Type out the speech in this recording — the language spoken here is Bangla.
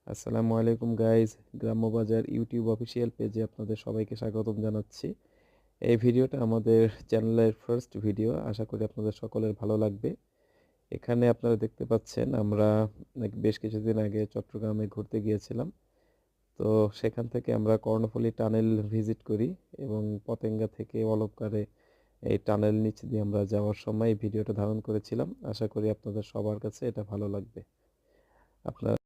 আসসালামু আলাইকুম গাইজ, গ্রাম্য বাজার ইউটিউব অফিসিয়াল পেজে আপনাদের সবাইকে স্বাগতম জানাচ্ছি। এই ভিডিওটা আমাদের চ্যানেলের ফার্স্ট ভিডিও। আশা করি আপনাদের সকলের ভালো লাগবে। এখানে আপনারা দেখতে পাচ্ছেন আমরা বেশ কিছুদিন আগে চট্টগ্রামে ঘুরতে গিয়েছিলাম। তো সেখান থেকে আমরা কর্ণফুলী টানেল ভিজিট করি এবং পতেঙ্গা থেকে অলক্কারে এই টানেল নিচ দিয়ে আমরা যাওয়ার সময় এই ভিডিওটা ধারণ করেছিলাম। আশা করি আপনাদের সবার কাছে এটা ভালো লাগবে। আপনারা